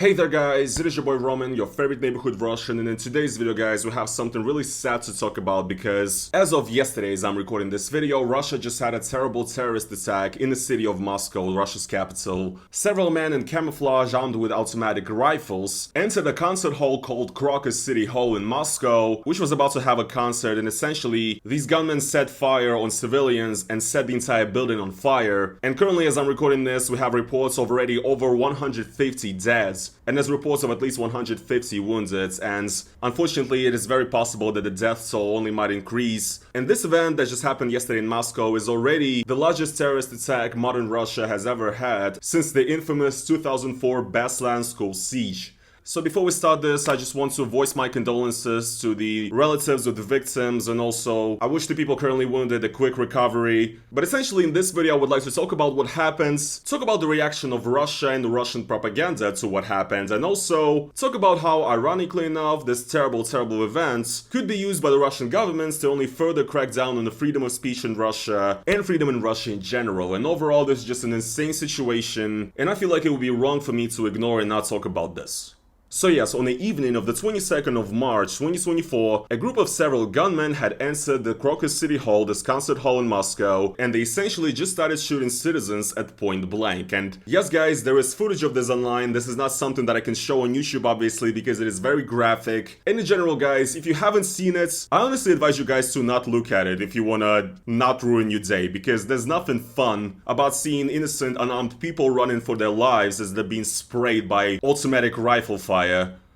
Hey there guys, it is your boy Roman, your favorite neighborhood Russian, and in today's video guys we have something really sad to talk about because as of yesterday as I'm recording this video, Russia just had a terrible terrorist attack in the city of Moscow, Russia's capital. Several men in camouflage armed with automatic rifles entered a concert hall called Crocus City Hall in Moscow, which was about to have a concert, and essentially these gunmen set fire on civilians and set the entire building on fire. And currently as I'm recording this we have reports of already over 150 deaths. And there's reports of at least 150 wounded, and unfortunately it is very possible that the death toll only might increase. And this event that just happened yesterday in Moscow is already the largest terrorist attack modern Russia has ever had since the infamous 2004 Beslan school siege. So before we start this, I just want to voice my condolences to the relatives of the victims, and also I wish the people currently wounded a quick recovery. But essentially in this video I would like to talk about what happened, talk about the reaction of Russia and the Russian propaganda to what happened, and also talk about how, ironically enough, this terrible event could be used by the Russian government to only further crack down on the freedom of speech in Russia and freedom in Russia in general. And overall this is just an insane situation, and I feel like it would be wrong for me to ignore and not talk about this. So yes, on the evening of the 22nd of March 2024, a group of several gunmen had entered the Crocus City Hall, this concert hall in Moscow, and they essentially just started shooting citizens at point blank. And yes guys, there is footage of this online. This is not something that I can show on YouTube obviously because it is very graphic. And in general guys, if you haven't seen it, I honestly advise you guys to not look at it if you wanna not ruin your day, because there's nothing fun about seeing innocent unarmed people running for their lives as they're being sprayed by automatic rifle fire.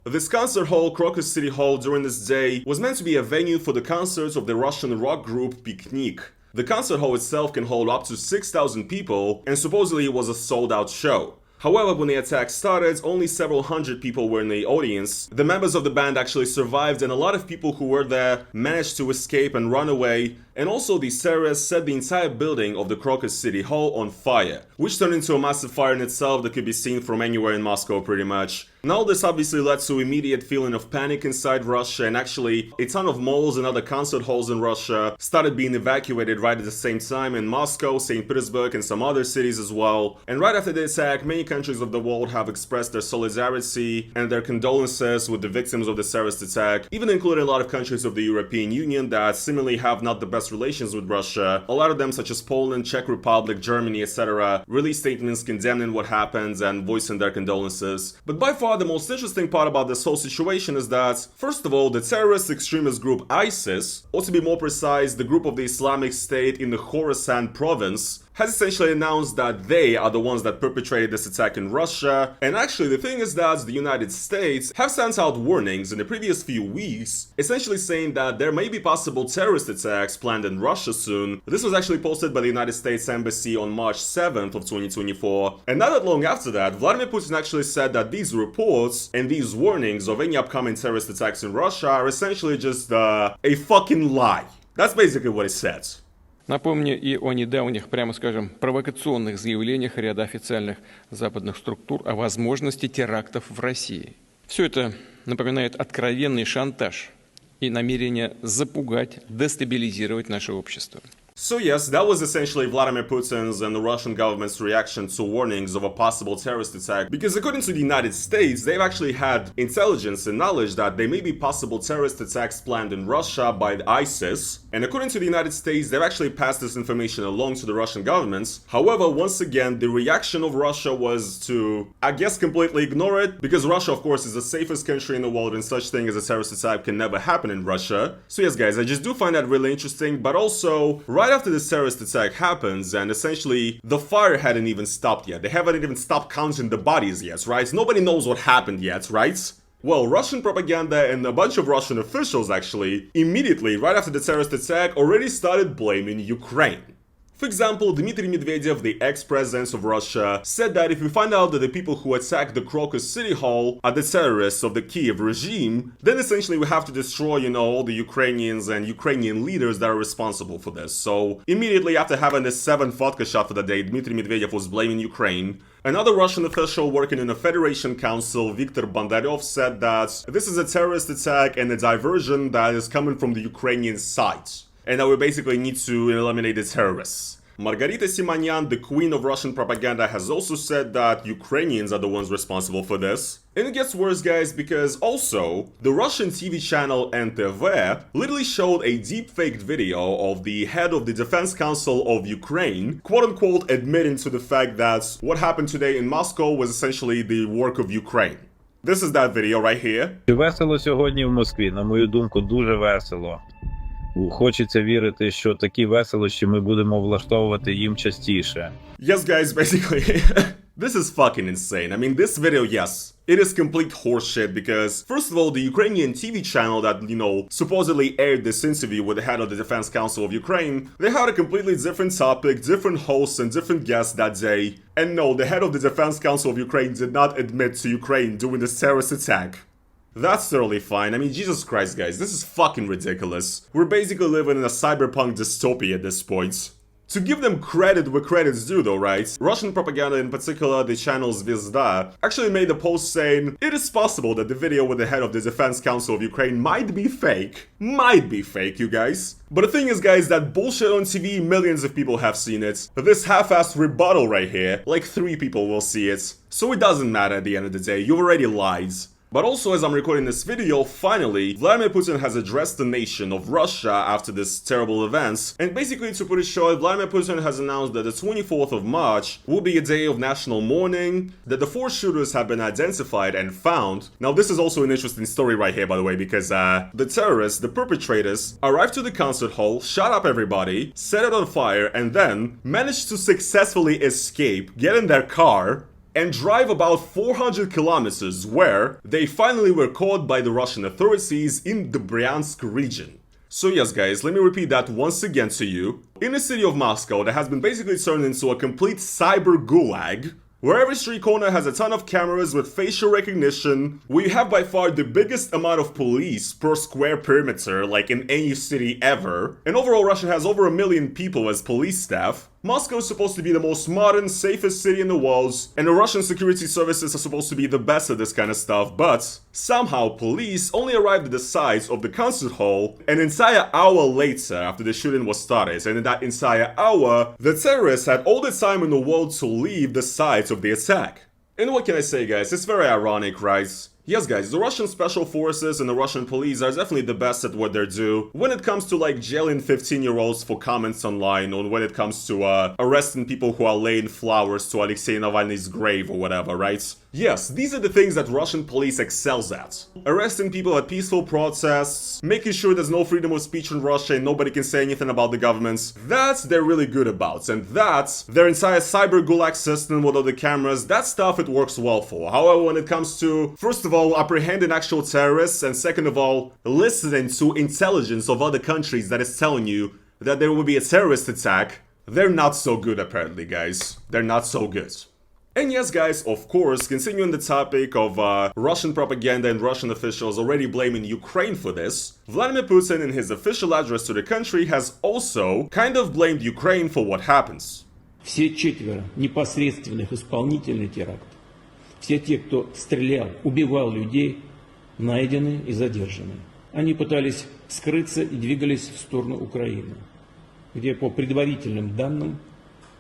This concert hall, Crocus City Hall, during this day was meant to be a venue for the concerts of the Russian rock group Picnic. The concert hall itself can hold up to 6,000 people, and supposedly it was a sold-out show. However, when the attack started, only several hundred people were in the audience. The members of the band actually survived, and a lot of people who were there managed to escape and run away. And also these terrorists set the entire building of the Crocus City Hall on fire, which turned into a massive fire in itself that could be seen from anywhere in Moscow pretty much. Now this obviously led to immediate feeling of panic inside Russia, and actually a ton of malls and other concert halls in Russia started being evacuated right at the same time in Moscow, St. Petersburg and some other cities as well. And right after the attack, many countries of the world have expressed their solidarity and their condolences with the victims of the terrorist attack, even including a lot of countries of the European Union that seemingly have not the best relations with Russia. A lot of them, such as Poland, Czech Republic, Germany, etc., released statements condemning what happened and voicing their condolences. But by far the most interesting part about this whole situation is that, first of all, the terrorist extremist group ISIS, or to be more precise, the group of the Islamic State in the Khorasan province, has essentially announced that they are the ones that perpetrated this attack in Russia. And actually the thing is that the United States have sent out warnings in the previous few weeks, essentially saying that there may be possible terrorist attacks planned in Russia soon. This was actually posted by the United States Embassy on March 7th of 2024. And not that long after that, Vladimir Putin actually said that these reports and these warnings of any upcoming terrorist attacks in Russia are essentially just a fucking lie. That's basically what he said. Напомню и о недавних, прямо скажем, провокационных заявлениях ряда официальных западных структур о возможности терактов в России. Все это напоминает откровенный шантаж и намерение запугать, дестабилизировать наше общество. So yes, that was essentially Vladimir Putin's and the Russian government's reaction to warnings of a possible terrorist attack, because according to the United States, they've actually had intelligence and knowledge that there may be possible terrorist attacks planned in Russia by ISIS, and according to the United States, they've actually passed this information along to the Russian governments. However, once again, the reaction of Russia was to, I guess, completely ignore it, because Russia, of course, is the safest country in the world and such thing as a terrorist attack can never happen in Russia. So yes guys, I just do find that really interesting, but also, right after this terrorist attack happens, and essentially the fire hadn't even stopped yet. They haven't even stopped counting the bodies yet, right? Nobody knows what happened yet, right? Well, Russian propaganda and a bunch of Russian officials actually, immediately right after the terrorist attack, already started blaming Ukraine. For example, Dmitry Medvedev, the ex-president of Russia, said that if we find out that the people who attacked the Crocus City Hall are the terrorists of the Kiev regime, then essentially we have to destroy, all the Ukrainians and Ukrainian leaders that are responsible for this. So, immediately after having this 7th vodka shot for the day, Dmitry Medvedev was blaming Ukraine. Another Russian official working in the Federation Council, Viktor Bondarev, said that this is a terrorist attack and a diversion that is coming from the Ukrainian side, and that we basically need to eliminate the terrorists. Margarita Simonyan, the queen of Russian propaganda, has also said that Ukrainians are the ones responsible for this. And it gets worse, guys, because also, the Russian TV channel NTV literally showed a deep-faked video of the head of the Defense Council of Ukraine, quote-unquote, admitting to the fact that what happened today in Moscow was essentially the work of Ukraine. This is that video right here. Весело сьогодні в Москві, на мою думку, дуже весело. Хочеться вірити, що такі веселощі ми будемо влаштовувати їм частіше. Yes, guys, basically, this is fucking insane. I mean, this video, yes, it is complete horseshit because, first of all, the Ukrainian TV channel that, supposedly aired this interview with the head of the Defense Council of Ukraine, they had a completely different topic, different hosts, and different guests that day. And no, the head of the Defense Council of Ukraine did not admit to Ukraine doing this terrorist attack. That's totally fine. I mean, Jesus Christ, guys, this is fucking ridiculous. We're basically living in a cyberpunk dystopia at this point. To give them credit where credit's due though, right? Russian propaganda, in particular the channel Zvezda, actually made a post saying, it is possible that the video with the head of the Defense Council of Ukraine might be fake. Might be fake, you guys. But the thing is, guys, that bullshit on TV, millions of people have seen it. This half-assed rebuttal right here, like 3 people will see it. So it doesn't matter at the end of the day, you already lied. But also, as I'm recording this video, finally, Vladimir Putin has addressed the nation of Russia after this terrible events. And basically, to put it short, Vladimir Putin has announced that the 24th of March will be a day of national mourning, that the 4 shooters have been identified and found. Now, this is also an interesting story right here, by the way, because the terrorists, the perpetrators, arrived to the concert hall, shot up everybody, set it on fire, and then managed to successfully escape, get in their car, and drive about 400 kilometers where they finally were caught by the Russian authorities in the Bryansk region. So yes, guys, let me repeat that once again to you. In the city of Moscow that has been basically turned into a complete cyber gulag, where every street corner has a ton of cameras with facial recognition, we have by far the biggest amount of police per square perimeter like in any city ever, and overall Russia has over 1 million people as police staff. Moscow is supposed to be the most modern, safest city in the world, and the Russian security services are supposed to be the best at this kind of stuff, but somehow police only arrived at the site of the concert hall an entire hour later after the shooting was started, and in that entire hour, the terrorists had all the time in the world to leave the site of the attack. And what can I say, guys, it's very ironic, right? Yes, guys, the Russian special forces and the Russian police are definitely the best at what they do when it comes to like jailing 15-year-olds for comments online, or when it comes to arresting people who are laying flowers to Alexei Navalny's grave or whatever, right? Yes, these are the things that Russian police excels at. Arresting people at peaceful protests, making sure there's no freedom of speech in Russia and nobody can say anything about the governments. That they're really good about, and that their entire cyber gulag system with all the cameras, that stuff it works well for. However, when it comes to, first of all, apprehending actual terrorists, and second of all, listening to intelligence of other countries that is telling you that there will be a terrorist attack, they're not so good apparently, guys. They're not so good. And yes, guys, of course, continuing the topic of Russian propaganda and Russian officials already blaming Ukraine for this, Vladimir Putin in his official address to the country has also kind of blamed Ukraine for what happens. Все 4 непосредственных исполнителей теракта, все те, кто стрелял, убивал людей, найдены и задержаны. Они пытались скрыться и двигались в сторону Украины, где по предварительным данным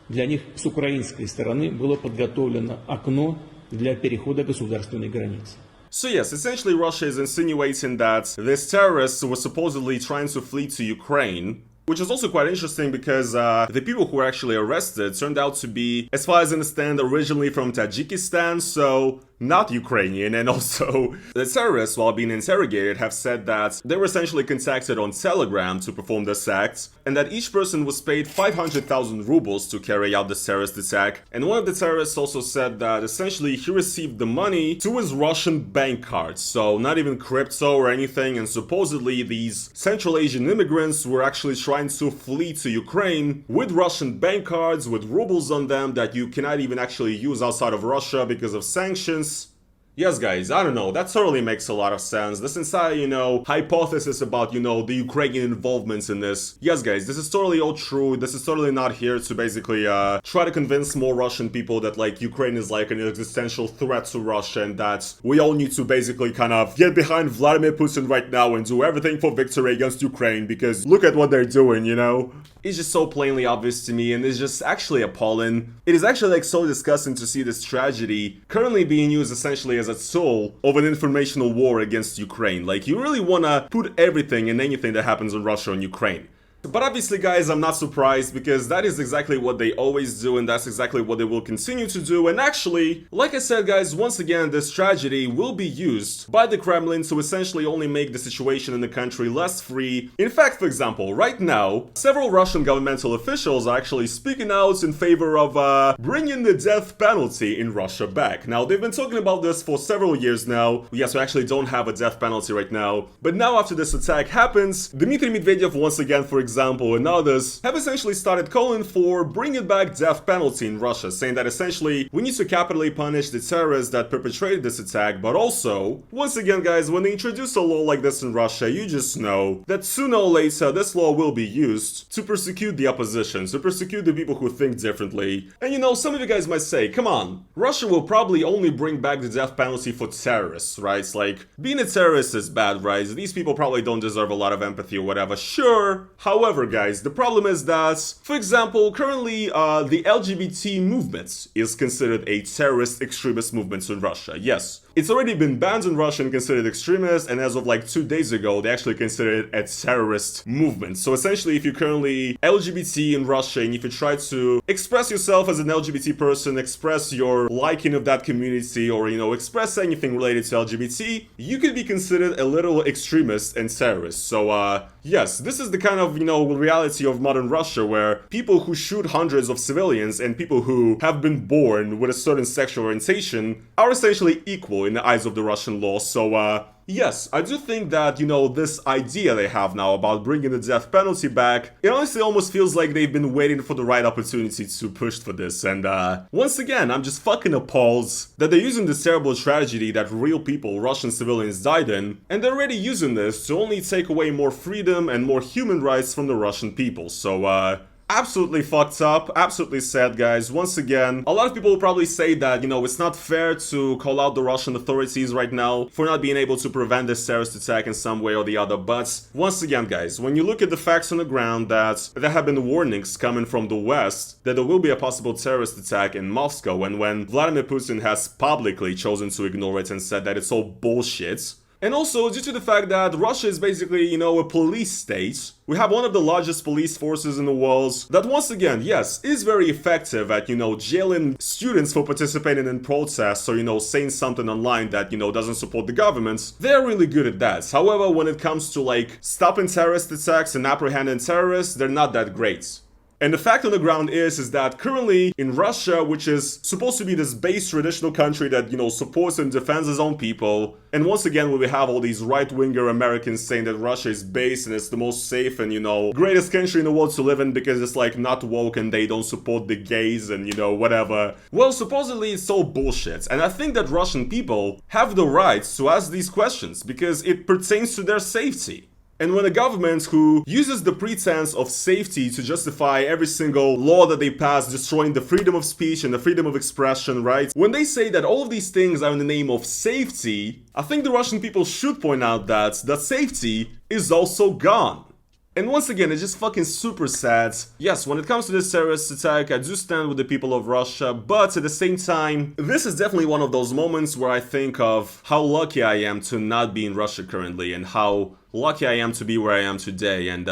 для них с украинской стороны было подготовлено окно для перехода государственной границы. So yes, essentially Russia is insinuating that these terrorists were supposedly trying to flee to Ukraine, which is also quite interesting because the people who were actually arrested turned out to be, as far as I understand, originally from Tajikistan, so not Ukrainian, and also the terrorists, while being interrogated, have said that they were essentially contacted on Telegram to perform this act, and that each person was paid 500,000 rubles to carry out this terrorist attack. And one of the terrorists also said that essentially he received the money to his Russian bank cards, so not even crypto or anything, and supposedly these Central Asian immigrants were actually trying to flee to Ukraine with Russian bank cards with rubles on them that you cannot even actually use outside of Russia because of sanctions. Yes, guys, I don't know, that totally makes a lot of sense. This entire, hypothesis about, the Ukrainian involvement in this. Yes, guys, this is totally all true. This is totally not here to basically try to convince more Russian people that, Ukraine is like an existential threat to Russia and that we all need to basically kind of get behind Vladimir Putin right now and do everything for victory against Ukraine because look at what they're doing, is just so plainly obvious to me, and it's just actually appalling. It is actually like so disgusting to see this tragedy currently being used essentially as a tool of an informational war against Ukraine. Like, you really wanna put everything and anything that happens in Russia on Ukraine. But obviously, guys, I'm not surprised, because that is exactly what they always do, and that's exactly what they will continue to do. And actually, like I said, guys, once again, this tragedy will be used by the Kremlin to essentially only make the situation in the country less free. In fact, for example, right now, several Russian governmental officials are actually speaking out in favor of bringing the death penalty in Russia back. Now, they've been talking about this for several years now. Yes, we actually don't have a death penalty right now. But now, after this attack happens, Dmitry Medvedev, once again, for example, and others have essentially started calling for bringing back death penalty in Russia, saying that essentially we need to capitally punish the terrorists that perpetrated this attack. But also, once again, guys, when they introduce a law like this in Russia, you just know that sooner or later this law will be used to persecute the opposition, to persecute the people who think differently. And you know, some of you guys might say, come on, Russia will probably only bring back the death penalty for terrorists, right? It's like, being a terrorist is bad, right? These people probably don't deserve a lot of empathy or whatever. Sure. However, guys, the problem is that, for example, currently the LGBT movement is considered a terrorist extremist movement in Russia. Yes, it's already been banned in Russia and considered extremist, and as of like 2 days ago, they actually considered it a terrorist movement. So essentially, if you're currently LGBT in Russia and if you try to express yourself as an LGBT person, express your liking of that community, or, you know, express anything related to LGBT, you could be considered a little extremist and terrorist. So, yes, this is the kind of, you know, reality of modern Russia, where people who shoot hundreds of civilians and people who have been born with a certain sexual orientation are essentially equal in the eyes of the Russian law. So, yes, I do think that, you know, this idea they have now about bringing the death penalty back, it honestly almost feels like they've been waiting for the right opportunity to push for this. And once again, I'm just fucking appalled that they're using this terrible tragedy that real people, Russian civilians, died in, and they're already using this to only take away more freedom and more human rights from the Russian people. So, absolutely fucked up, absolutely sad, guys. Once again, a lot of people will probably say that, you know, it's not fair to call out the Russian authorities right now for not being able to prevent this terrorist attack in some way or the other. But once again, guys, when you look at the facts on the ground, that there have been warnings coming from the West that there will be a possible terrorist attack in Moscow, and when Vladimir Putin has publicly chosen to ignore it and said that it's all bullshit. And also, due to the fact that Russia is basically, you know, a police state, we have one of the largest police forces in the world that, once again, yes, is very effective at, you know, jailing students for participating in protests or, you know, saying something online that, you know, doesn't support the government. They're really good at that. However, when it comes to, like, stopping terrorist attacks and apprehending terrorists, they're not that great. And the fact on the ground is that currently in Russia, which is supposed to be this base traditional country that, you know, supports and defends its own people, and once again, when we have all these right-winger Americans saying that Russia is base and it's the most safe and, you know, greatest country in the world to live in because it's like not woke and they don't support the gays and, you know, whatever. Well, supposedly it's all bullshit. And I think that Russian people have the right to ask these questions because it pertains to their safety. And when a government who uses the pretense of safety to justify every single law that they pass, destroying the freedom of speech and the freedom of expression, right? When they say that all of these things are in the name of safety, I think the Russian people should point out that safety is also gone. And once again, it's just fucking super sad. Yes, when it comes to this terrorist attack, I do stand with the people of Russia, but at the same time, this is definitely one of those moments where I think of how lucky I am to not be in Russia currently, and how lucky I am to be where I am today. And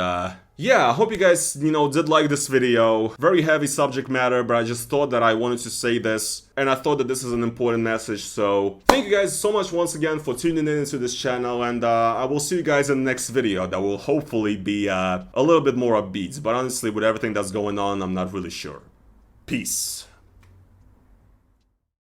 yeah, I hope you guys, you know, did like this video. Very heavy subject matter, but I just thought that I wanted to say this, and I thought that this is an important message. So thank you guys so much once again for tuning in into this channel, and I will see you guys in the next video that will hopefully be a little bit more upbeat. But honestly, with everything that's going on, I'm not really sure. Peace.